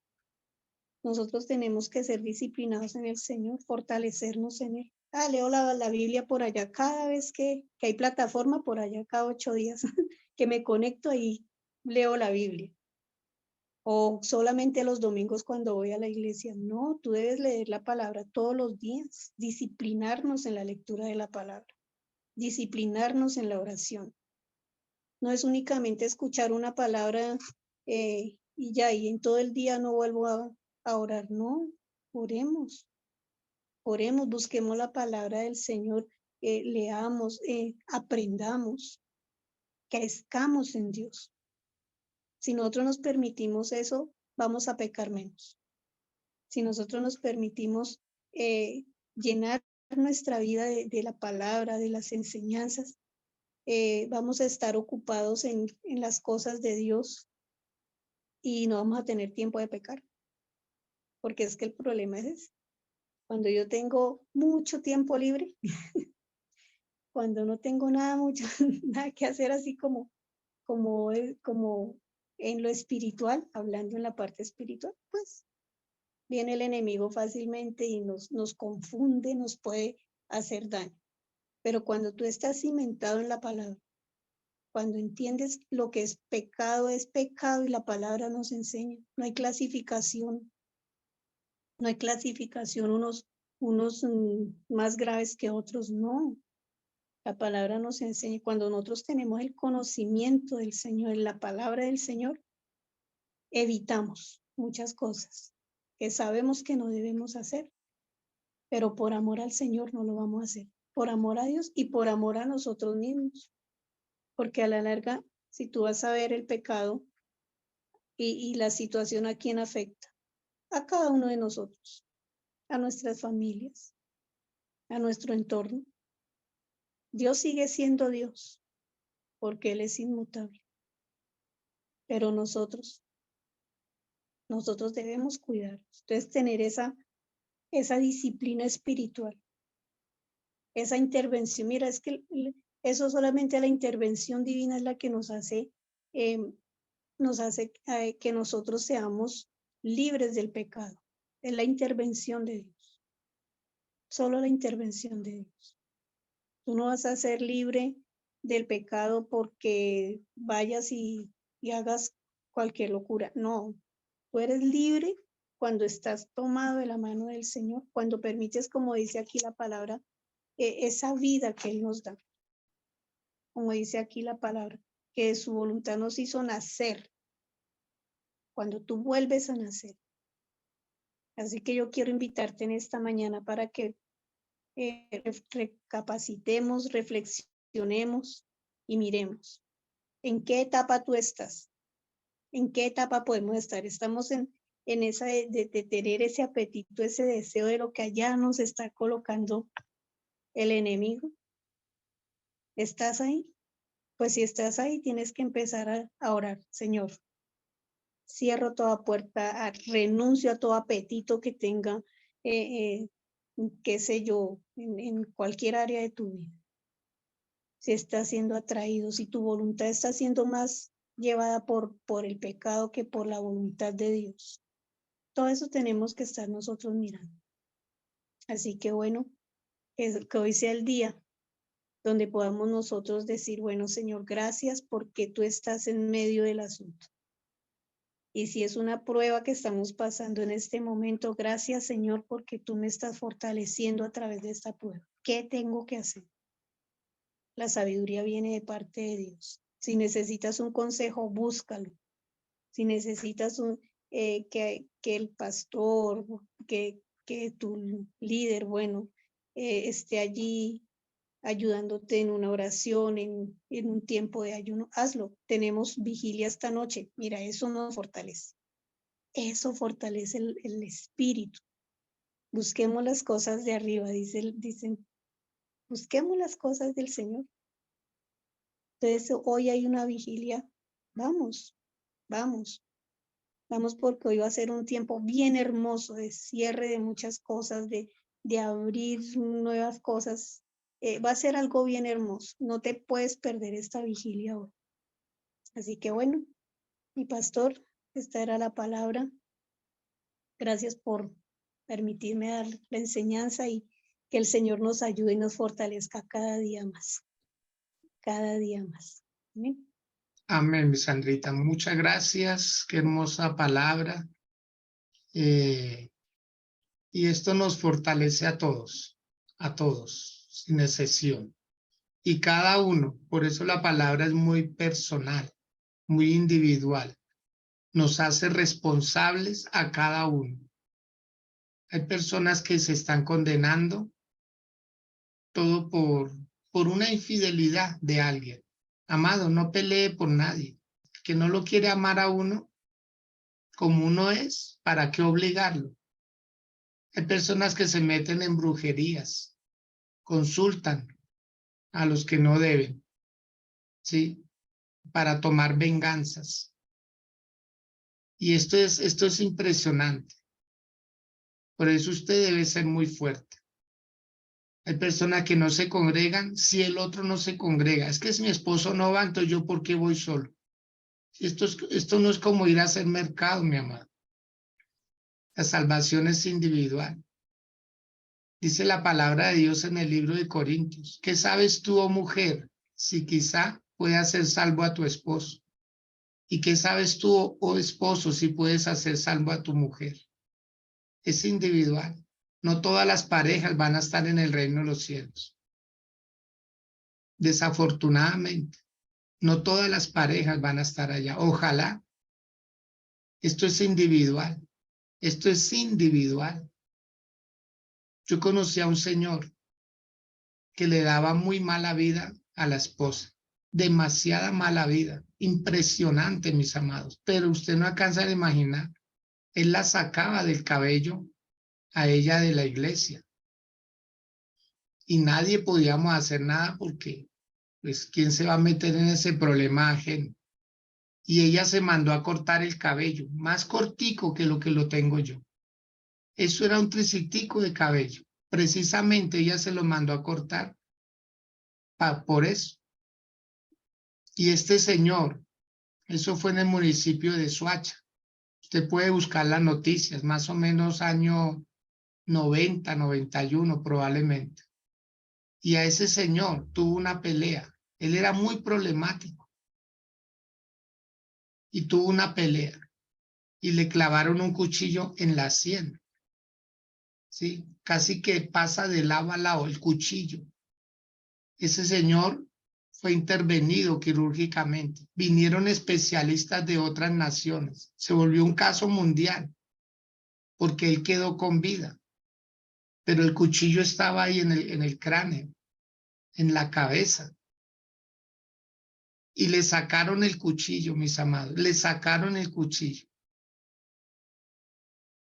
nosotros tenemos que ser disciplinados en el Señor, fortalecernos en Él. Leo la Biblia por allá cada vez que hay plataforma, por allá cada 8 días que me conecto ahí leo la Biblia. O solamente los domingos cuando voy a la iglesia. No, tú debes leer la palabra todos los días, disciplinarnos en la lectura de la palabra, disciplinarnos en la oración. No es únicamente escuchar una palabra y ya, y en todo el día no vuelvo a orar. No, oremos, busquemos la palabra del Señor, leamos, aprendamos, crezcamos en Dios. Si nosotros nos permitimos eso, vamos a pecar menos. Si nosotros nos permitimos llenar nuestra vida de la palabra, de las enseñanzas, vamos a estar ocupados en las cosas de Dios y no vamos a tener tiempo de pecar. Porque es que el problema es ese. Cuando yo tengo mucho tiempo libre, cuando no tengo nada que hacer así como en lo espiritual, hablando en la parte espiritual, pues viene el enemigo fácilmente y nos confunde, nos puede hacer daño. Pero cuando tú estás cimentado en la palabra, cuando entiendes lo que es pecado y la palabra nos enseña, no hay clasificación, unos más graves que otros, no. La palabra nos enseña, cuando nosotros tenemos el conocimiento del Señor, en la palabra del Señor, evitamos muchas cosas que sabemos que no debemos hacer, pero por amor al Señor no lo vamos a hacer, por amor a Dios y por amor a nosotros mismos, porque a la larga, si tú vas a ver el pecado y la situación a quién afecta, a cada uno de nosotros, a nuestras familias, a nuestro entorno. Dios sigue siendo Dios, porque Él es inmutable, pero nosotros debemos cuidar. Entonces, tener esa disciplina espiritual, esa intervención. Mira, es que eso solamente la intervención divina es la que nos hace que nosotros seamos libres del pecado. Es la intervención de Dios. Solo la intervención de Dios. Tú no vas a ser libre del pecado porque vayas y hagas cualquier locura. No, tú eres libre cuando estás tomado de la mano del Señor, cuando permites, como dice aquí la palabra, esa vida que Él nos da. Como dice aquí la palabra, que de su voluntad nos hizo nacer. Cuando tú vuelves a nacer. Así que yo quiero invitarte en esta mañana para que recapacitemos, reflexionemos y miremos. ¿En qué etapa tú estás? ¿En qué etapa podemos estar? Estamos en esa de tener ese apetito, ese deseo de lo que allá nos está colocando el enemigo. ¿Estás ahí? Pues si estás ahí, tienes que empezar a orar. Señor, cierro toda puerta, renuncio a todo apetito que tenga, qué sé yo, en cualquier área de tu vida. Si estás siendo atraído, si tu voluntad está siendo más llevada por el pecado que por la voluntad de Dios. Todo eso tenemos que estar nosotros mirando. Así que bueno, que hoy sea el día donde podamos nosotros decir, bueno, Señor, gracias porque tú estás en medio del asunto. Y si es una prueba que estamos pasando en este momento, gracias Señor, porque tú me estás fortaleciendo a través de esta prueba. ¿Qué tengo que hacer? La sabiduría viene de parte de Dios. Si necesitas un consejo, búscalo. Si necesitas que el pastor, que tu líder, bueno, esté allí ayudándote en una oración, en un tiempo de ayuno, hazlo. Tenemos vigilia esta noche. Mira, eso nos fortalece. Eso fortalece el espíritu. Busquemos las cosas de arriba, dicen, busquemos las cosas del Señor. Entonces, hoy hay una vigilia. Vamos, vamos. Vamos porque hoy va a ser un tiempo bien hermoso de cierre de muchas cosas, de abrir nuevas cosas. Va a ser algo bien hermoso. No te puedes perder esta vigilia hoy. Así que bueno, mi pastor, esta era la palabra. Gracias por permitirme dar la enseñanza y que el Señor nos ayude y nos fortalezca cada día más. Cada día más. Amén. Amén, mi Sandrita. Muchas gracias. Qué hermosa palabra. Y esto nos fortalece a todos, sin excepción. Y cada uno, por eso la palabra es muy personal, muy individual. Nos hace responsables a cada uno. Hay personas que se están condenando todo por una infidelidad de alguien. Amado, no pelee por nadie. Que no lo quiere amar a uno como uno es, ¿para qué obligarlo? Hay personas que se meten en brujerías, consultan a los que no deben, ¿sí? Para tomar venganzas. Y esto es impresionante. Por eso usted debe ser muy fuerte. Hay personas que no se congregan si el otro no se congrega. Es que si mi esposo no va, entonces yo ¿por qué voy solo? Esto no es como ir a hacer mercado, mi amado. La salvación es individual. Dice la palabra de Dios en el libro de Corintios. ¿Qué sabes tú, oh mujer, si quizá puedas hacer salvo a tu esposo? ¿Y qué sabes tú, oh esposo, si puedes hacer salvo a tu mujer? Es individual. No todas las parejas van a estar en el reino de los cielos. Desafortunadamente, no todas las parejas van a estar allá. Ojalá. Esto es individual. Esto es individual. Yo conocí a un señor que le daba muy mala vida a la esposa. Demasiada mala vida. Impresionante, mis amados. Pero usted no alcanza a imaginar. Él la sacaba del cabello a ella de la iglesia. Y nadie podíamos hacer nada porque, pues, ¿quién se va a meter en ese problema ajeno? Y ella se mandó a cortar el cabello, más cortico que lo tengo yo. Eso era un tricitico de cabello. Precisamente ella se lo mandó a cortar por eso. Y este señor, eso fue en el municipio de Soacha. Usted puede buscar las noticias, más o menos año 90, 91 probablemente. Y a ese señor tuvo una pelea. Él era muy problemático. Y tuvo una pelea. Y le clavaron un cuchillo en la sien. ¿Sí? Casi que pasa de lado a lado el cuchillo. Ese señor fue intervenido quirúrgicamente. Vinieron especialistas de otras naciones. Se volvió un caso mundial porque él quedó con vida. Pero el cuchillo estaba ahí en el cráneo, en la cabeza. Y le sacaron el cuchillo, mis amados. Le sacaron el cuchillo.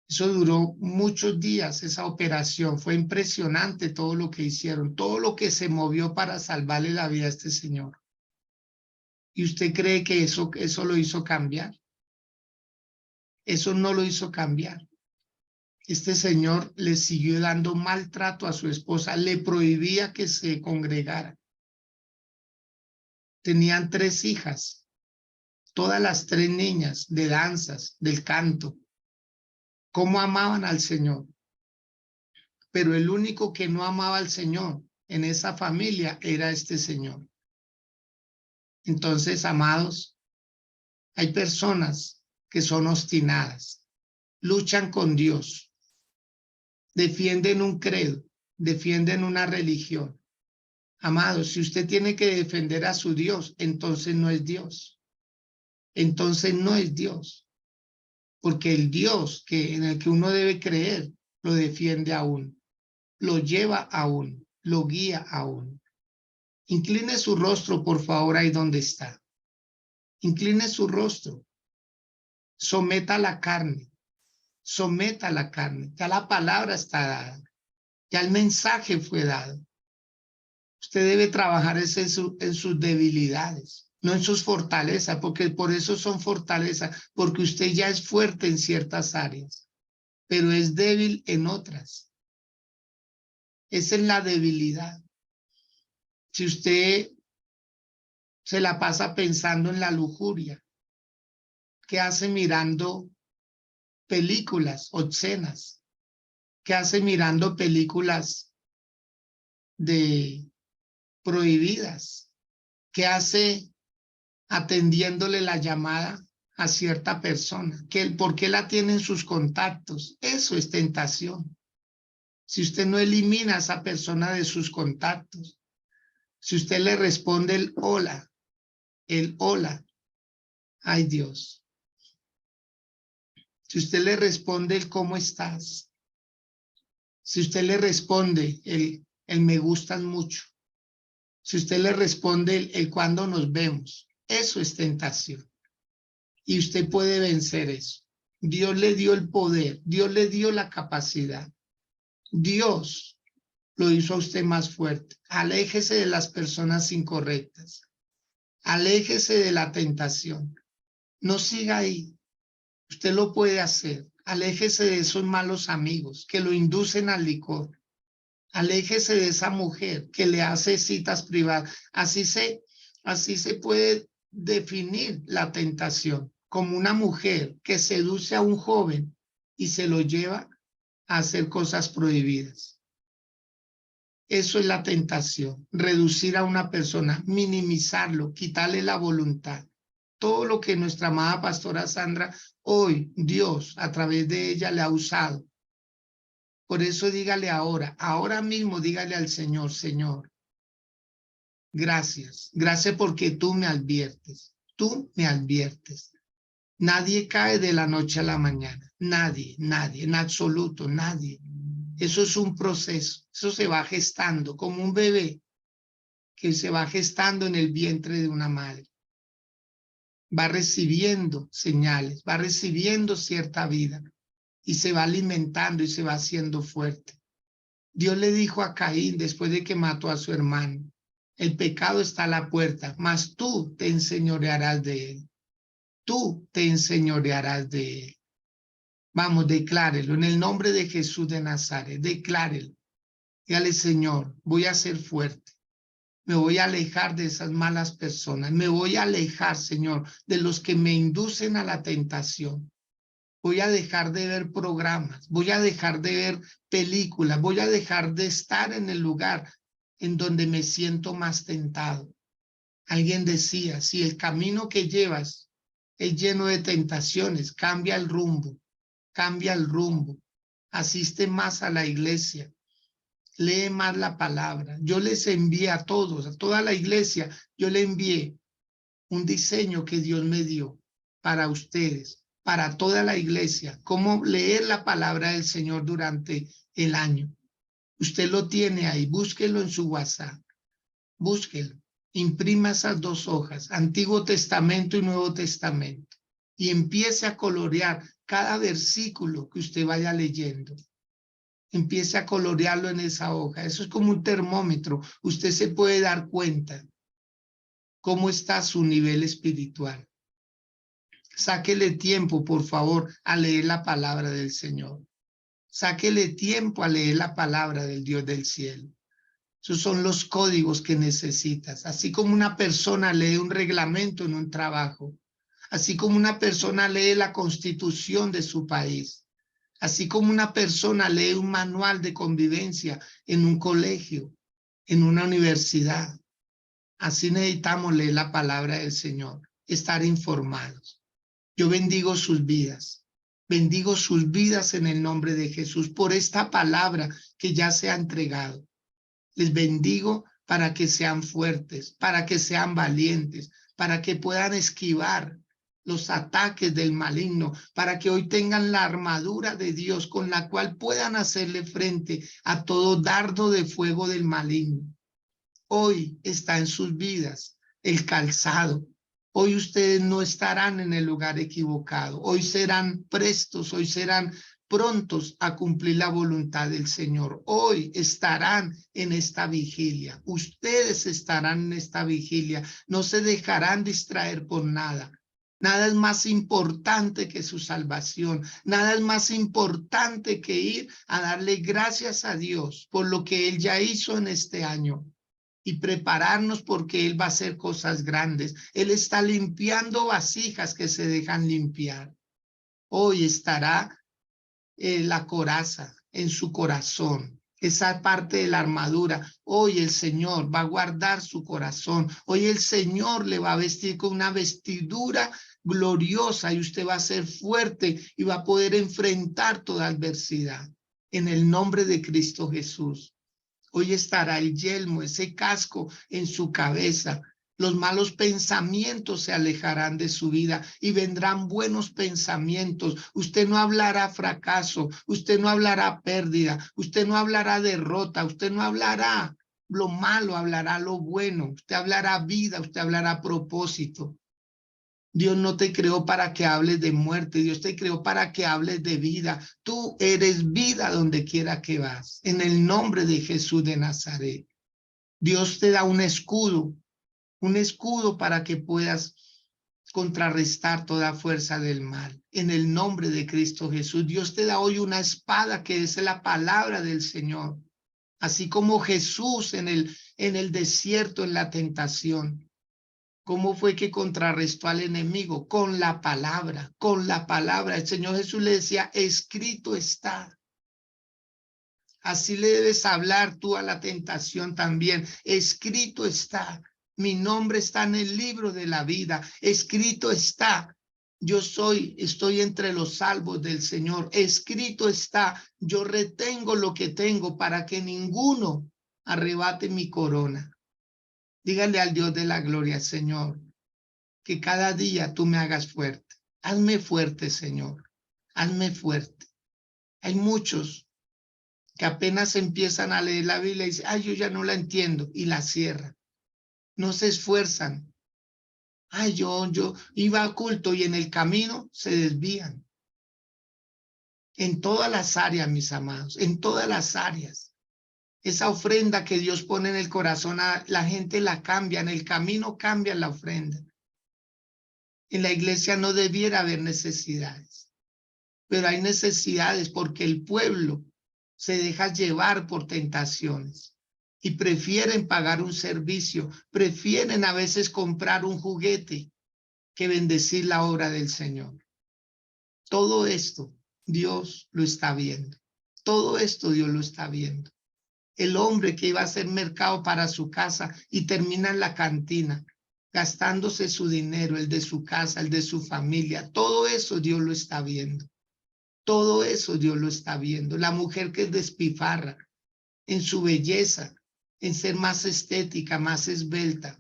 Eso duró muchos días, esa operación. Fue impresionante todo lo que hicieron, todo lo que se movió para salvarle la vida a este señor. ¿Y usted cree que eso lo hizo cambiar? Eso no lo hizo cambiar. Este señor le siguió dando maltrato a su esposa, le prohibía que se congregara. Tenían 3 hijas, todas las 3 niñas de danzas, del canto. ¿Cómo amaban al Señor? Pero el único que no amaba al Señor en esa familia era este señor. Entonces, amados, hay personas que son obstinadas, luchan con Dios, defienden un credo, defienden una religión. Amados, si usted tiene que defender a su Dios, entonces no es Dios. Entonces no es Dios. Porque el Dios en el que uno debe creer, lo defiende aún, lo lleva aún, lo guía aún. Incline su rostro, por favor, ahí donde está. Incline su rostro. Someta la carne. Someta la carne. Ya la palabra está dada. Ya el mensaje fue dado. Usted debe trabajar en sus debilidades, no en sus fortalezas, porque por eso son fortalezas, porque usted ya es fuerte en ciertas áreas, pero es débil en otras. Esa es la debilidad. Si usted se la pasa pensando en la lujuria, ¿qué hace mirando películas obscenas? ¿Qué hace mirando películas prohibidas? ¿Qué hace atendiéndole la llamada a cierta persona? ¿Por qué la tiene en sus contactos? Eso es tentación. Si usted no elimina a esa persona de sus contactos, si usted le responde el hola, ay Dios. Si usted le responde el cómo estás, si usted le responde el me gustan mucho, si usted le responde el cuándo nos vemos, eso es tentación. Y usted puede vencer eso. Dios le dio el poder, Dios le dio la capacidad. Dios lo hizo a usted más fuerte. Aléjese de las personas incorrectas. Aléjese de la tentación. No siga ahí. Usted lo puede hacer. Aléjese de esos malos amigos que lo inducen al licor. Aléjese de esa mujer que le hace citas privadas. Así se puede definir la tentación, como una mujer que seduce a un joven y se lo lleva a hacer cosas prohibidas. Eso es la tentación, reducir a una persona, minimizarlo, quitarle la voluntad. Todo lo que nuestra amada pastora Sandra, hoy Dios a través de ella le ha usado. Por eso dígale ahora mismo dígale al Señor, Señor, gracias, gracias porque tú me adviertes, Nadie cae de la noche a la mañana, nadie, en absoluto, nadie. Eso es un proceso, eso se va gestando como un bebé que se va gestando en el vientre de una madre. Va recibiendo señales, va recibiendo cierta vida y se va alimentando y se va haciendo fuerte. Dios le dijo a Caín después de que mató a su hermano, el pecado está a la puerta, mas tú te enseñorearás de él. Tú te enseñorearás de él. Vamos, declárelo en el nombre de Jesús de Nazaret, declárelo. Dígale, Señor, voy a ser fuerte. Me voy a alejar de esas malas personas. Me voy a alejar, Señor, de los que me inducen a la tentación. Voy a dejar de ver programas. Voy a dejar de ver películas. Voy a dejar de estar en el lugar en donde me siento más tentado. Alguien decía, si el camino que llevas es lleno de tentaciones, cambia el rumbo. Cambia el rumbo. Asiste más a la iglesia. Lee más la palabra. Yo les envié a todos, a toda la iglesia, yo le envié un diseño que Dios me dio para ustedes, para toda la iglesia, cómo leer la palabra del Señor durante el año. Usted lo tiene ahí, búsquelo en su WhatsApp, búsquelo, imprima esas 2 hojas, Antiguo Testamento y Nuevo Testamento, y empiece a colorear cada versículo que usted vaya leyendo. Empiece a colorearlo en esa hoja. Eso es como un termómetro. Usted se puede dar cuenta cómo está su nivel espiritual. Sáquele tiempo, por favor, a leer la palabra del Señor. Sáquele tiempo a leer la palabra del Dios del cielo. Esos son los códigos que necesitas. Así como una persona lee un reglamento en un trabajo, así como una persona lee la constitución de su país, así como una persona lee un manual de convivencia en un colegio, en una universidad. Así necesitamos leer la palabra del Señor, estar informados. Yo bendigo sus vidas. Bendigo sus vidas en el nombre de Jesús por esta palabra que ya se ha entregado. Les bendigo para que sean fuertes, para que sean valientes, para que puedan esquivar los ataques del maligno, para que hoy tengan la armadura de Dios con la cual puedan hacerle frente a todo dardo de fuego del maligno. Hoy está en sus vidas el calzado. Hoy ustedes no estarán en el lugar equivocado. Hoy serán prestos, hoy serán prontos a cumplir la voluntad del Señor. Hoy estarán en esta vigilia. Ustedes estarán en esta vigilia. No se dejarán distraer por nada. Nada es más importante que su salvación. Nada es más importante que ir a darle gracias a Dios por lo que Él ya hizo en este año y prepararnos porque Él va a hacer cosas grandes. Él está limpiando vasijas que se dejan limpiar. Hoy estará la coraza en su corazón, esa parte de la armadura. Hoy el Señor va a guardar su corazón. Hoy el Señor le va a vestir con una vestidura gloriosa y usted va a ser fuerte y va a poder enfrentar toda adversidad. En el nombre de Cristo Jesús. Hoy estará el yelmo, ese casco en su cabeza. Los malos pensamientos se alejarán de su vida y vendrán buenos pensamientos. Usted no hablará fracaso, usted no hablará pérdida, usted no hablará derrota, usted no hablará lo malo, hablará lo bueno. Usted hablará vida, usted hablará propósito. Dios no te creó para que hables de muerte, Dios te creó para que hables de vida. Tú eres vida donde quiera que vas, en el nombre de Jesús de Nazaret. Dios te da un escudo para que puedas contrarrestar toda fuerza del mal. En el nombre de Cristo Jesús, Dios te da hoy una espada que es la palabra del Señor. Así como Jesús en el desierto, en la tentación. ¿Cómo fue que contrarrestó al enemigo? Con la palabra, con la palabra. El Señor Jesús le decía, escrito está. Así le debes hablar tú a la tentación también. Escrito está. Mi nombre está en el libro de la vida. Escrito está. Yo estoy entre los salvos del Señor. Escrito está. Yo retengo lo que tengo para que ninguno arrebate mi corona. Dígale al Dios de la gloria, Señor, que cada día tú me hagas fuerte. Hazme fuerte, Señor. Hazme fuerte. Hay muchos que apenas empiezan a leer la Biblia y dicen, ay, yo ya no la entiendo, y la cierran. No se esfuerzan. Ay, yo iba a culto y en el camino se desvían. En todas las áreas, mis amados, en todas las áreas. Esa ofrenda que Dios pone en el corazón, la gente la cambia, en el camino cambia la ofrenda. En la iglesia no debiera haber necesidades, pero hay necesidades porque el pueblo se deja llevar por tentaciones y prefieren pagar un servicio, prefieren a veces comprar un juguete que bendecir la obra del Señor. Todo esto Dios lo está viendo. Todo esto Dios lo está viendo. El hombre que iba a hacer mercado para su casa y termina en la cantina, gastándose su dinero, el de su casa, el de su familia. Todo eso Dios lo está viendo. Todo eso Dios lo está viendo. La mujer que es despifarra en su belleza, en ser más estética, más esbelta,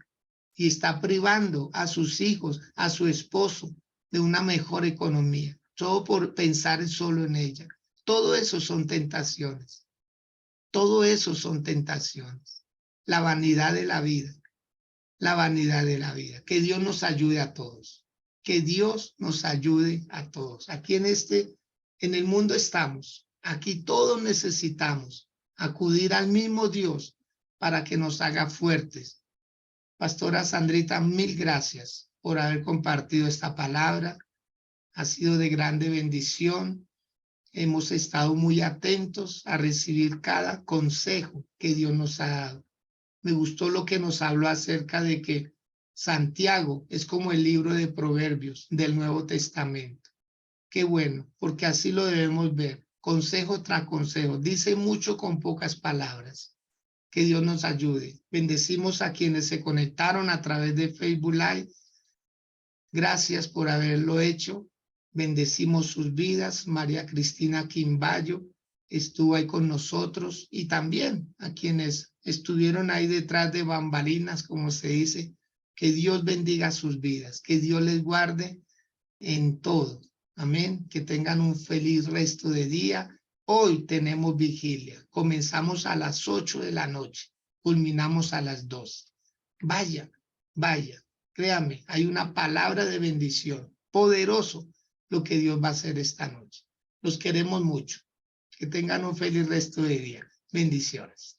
y está privando a sus hijos, a su esposo, de una mejor economía, todo por pensar solo en ella. Todo eso son tentaciones. Todo eso son tentaciones. La vanidad de la vida. La vanidad de la vida. Que Dios nos ayude a todos. Que Dios nos ayude a todos. Aquí en el mundo estamos. Aquí todos necesitamos acudir al mismo Dios para que nos haga fuertes. Pastora Sandrita, mil gracias por haber compartido esta palabra. Ha sido de grande bendición. Hemos estado muy atentos a recibir cada consejo que Dios nos ha dado. Me gustó lo que nos habló acerca de que Santiago es como el libro de Proverbios del Nuevo Testamento. Qué bueno, porque así lo debemos ver, consejo tras consejo. Dice mucho con pocas palabras. Que Dios nos ayude. Bendecimos a quienes se conectaron a través de Facebook Live. Gracias por haberlo hecho. Bendecimos sus vidas. María Cristina Quimbayo estuvo ahí con nosotros y también a quienes estuvieron ahí detrás de bambalinas, como se dice. Que Dios bendiga sus vidas, que Dios les guarde en todo. Amén. Que tengan un feliz resto de día. Hoy tenemos vigilia. Comenzamos a las 8 de la noche. Culminamos a las 2. Vaya, vaya. Créame, hay una palabra de bendición. Poderoso lo que Dios va a hacer esta noche. Los queremos mucho. Que tengan un feliz resto de día. Bendiciones.